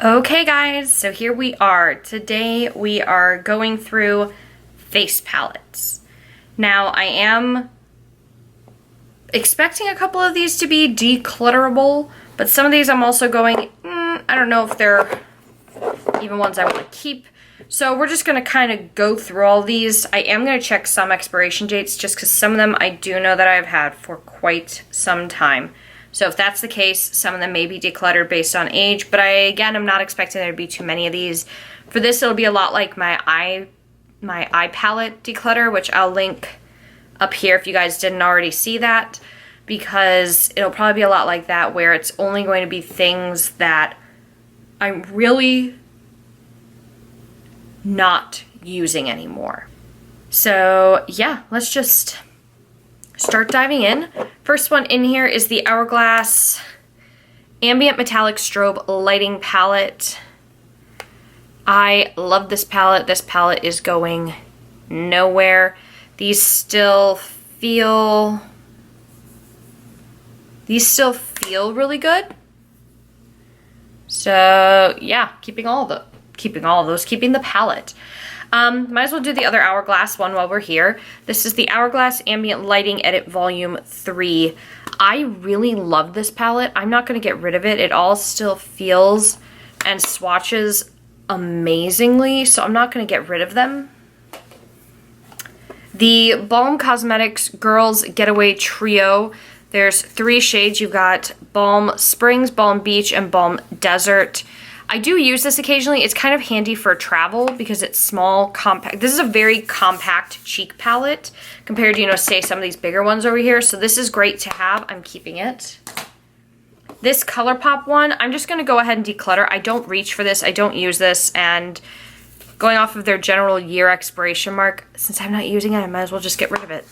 Okay guys, so here we are. Today we are going through face palettes. Now I am expecting a couple of these to be declutterable, but some of these I'm also going, I don't know if they're even ones I want to keep. So we're just going to kind of go through all these. I am going to check some expiration dates just because some of them I do know that I've had for quite some time. So if that's the case, some of them may be decluttered based on age, but again, I'm not expecting there to be too many of these. For this, it'll be a lot like my eye palette declutter, which I'll link up here if you guys didn't already see that, because it'll probably be a lot like that, where it's only going to be things that I'm really not using anymore. So yeah, let's just start diving in. First one in here is the Hourglass Ambient Metallic Strobe Lighting Palette. I love this palette. This palette is going nowhere. These still feel really good. So yeah, keeping the palette. Might as well do the other Hourglass one while we're here. This is the Hourglass Ambient Lighting Edit Volume 3. I really love this palette. I'm not going to get rid of it. It all still feels and swatches amazingly, so I'm not going to get rid of them. The Balm Cosmetics Girls Getaway Trio. There's 3 shades. You've got Balm Springs, Balm Beach, and Balm Desert. I do use this occasionally. It's kind of handy for travel because it's small, compact. This is a very compact cheek palette compared to, say some of these bigger ones over here. So this is great to have. I'm keeping it. This ColourPop one, I'm just going to go ahead and declutter. I don't reach for this. I don't use this. And going off of their general year expiration mark, since I'm not using it, I might as well just get rid of it.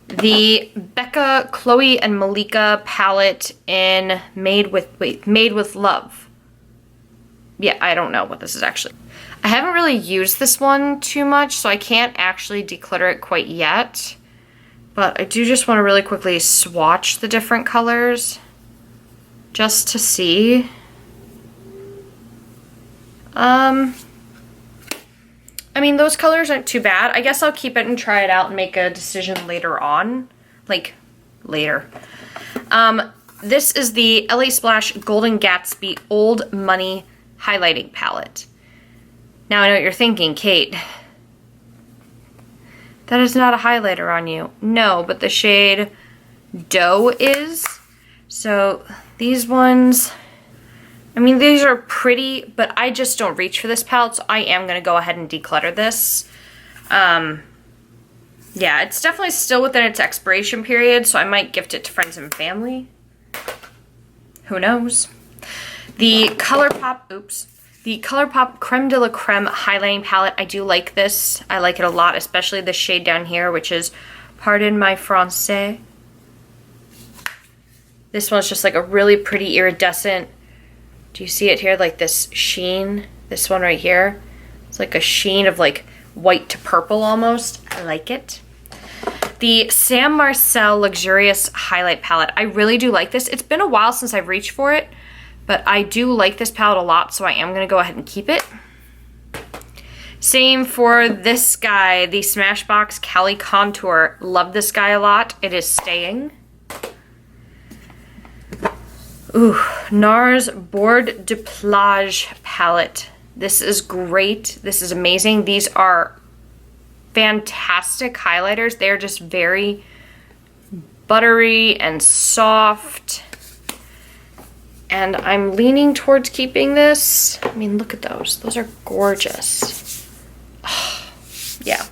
The Becca, Chloe, and Malika palette in Made with Love. Yeah, I don't know what this is actually. I haven't really used this one too much, so I can't actually declutter it quite yet. But I do just want to really quickly swatch the different colors just to see. I mean, those colors aren't too bad. I guess I'll keep it and try it out and make a decision later on. Like, later. This is the LA Splash Golden Gatsby Old Money Highlighting Palette. Now I know what you're thinking, Kate. That is not a highlighter on you. No, but the shade Dough is. So, these ones... I mean, these are pretty, but I just don't reach for this palette, so I am going to go ahead and declutter this. Yeah, it's definitely still within its expiration period, so I might gift it to friends and family. Who knows? The ColourPop Creme de la Creme Highlighting Palette. I do like this. I like it a lot, especially the shade down here, which is Pardon My Francais. This one's just like a really pretty iridescent. Do you see it here? Like this sheen. This one right here. It's like a sheen of like white to purple almost. I like it. The Sam Marcel Luxurious Highlight Palette. I really do like this. It's been a while since I've reached for it, but I do like this palette a lot, so I am going to go ahead and keep it. Same for this guy, the Smashbox Cali Contour. Love this guy a lot. It is staying. Ooh, NARS Bord de Plage palette. This is great. This is amazing. These are fantastic highlighters. They're just very buttery and soft. And I'm leaning towards keeping this. I mean, look at those. Those are gorgeous. Oh, yeah.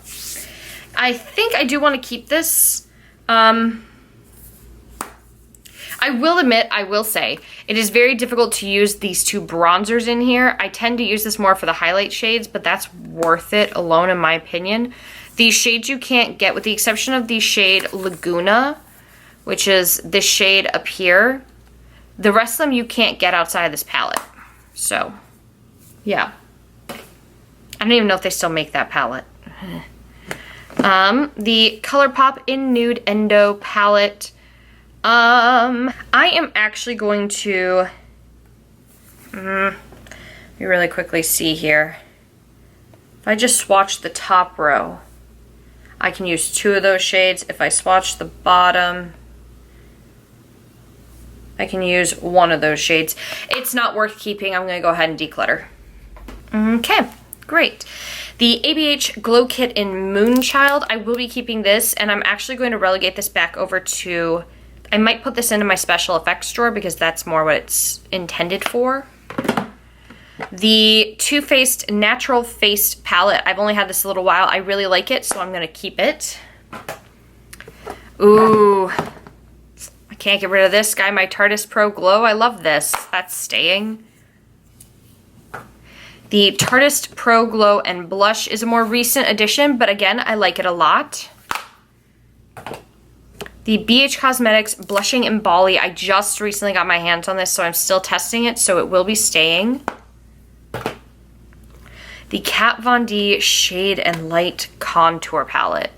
I think I do want to keep this. I will admit, I will say, it is very difficult to use these 2 bronzers in here. I tend to use this more for the highlight shades, but that's worth it alone in my opinion. These shades you can't get, with the exception of the shade Laguna, which is this shade up here. The rest of them you can't get outside of this palette. So, yeah. I don't even know if they still make that palette. The ColourPop in Nude Endo palette. I am actually going to You really quickly see here. If I just swatch the top row, I can use 2 of those shades. If I swatch the bottom, I can use 1 of those shades. It's not worth keeping. I'm gonna go ahead and declutter. Okay, great. The ABH Glow Kit in Moonchild, I will be keeping this, and I'm actually going to relegate this back over to, I might put this into my special effects drawer because that's more what it's intended for. The Too Faced Natural Faced Palette, I've only had this a little while. I really like it, so I'm gonna keep it. Ooh, I can't get rid of this guy, my Tarte Pro Glow. I love this, that's staying. The Tarte Pro Glow and Blush is a more recent addition, but again, I like it a lot. The BH Cosmetics Blushing in Bali, I just recently got my hands on this, so I'm still testing it, so it will be staying. The Kat Von D Shade and Light Contour Palette.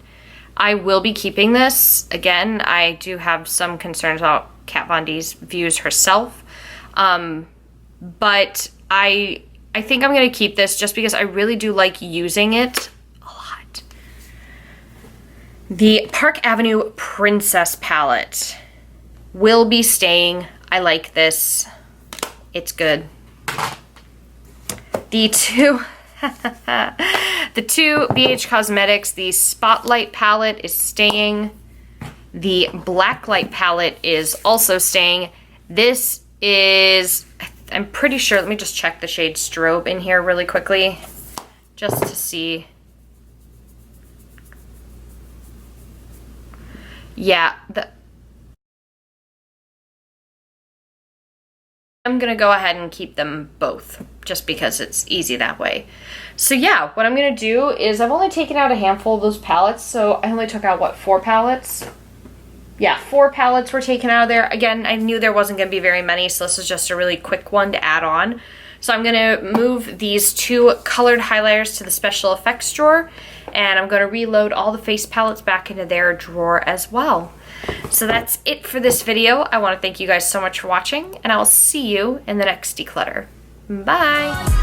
I will be keeping this. Again, I do have some concerns about Kat Von D's views herself, but I think I'm going to keep this just because I really do like using it a lot. The Park Avenue Princess Palette will be staying. I like this. It's good. The two BH Cosmetics, the Spotlight palette is staying. The Blacklight palette is also staying. This is, I'm pretty sure, let me just check the shade Strobe in here really quickly, just to see. Yeah, I'm gonna go ahead and keep them both, just because it's easy that way. So yeah, what I'm gonna do is, I've only taken out a handful of those palettes, so I only took out, what, 4 palettes? Yeah, 4 palettes were taken out of there. Again, I knew there wasn't gonna be very many, so this is just a really quick one to add on. So I'm gonna move these 2 colored highlighters to the special effects drawer, and I'm gonna reload all the face palettes back into their drawer as well. So that's it for this video. I wanna thank you guys so much for watching, and I will see you in the next declutter. Bye!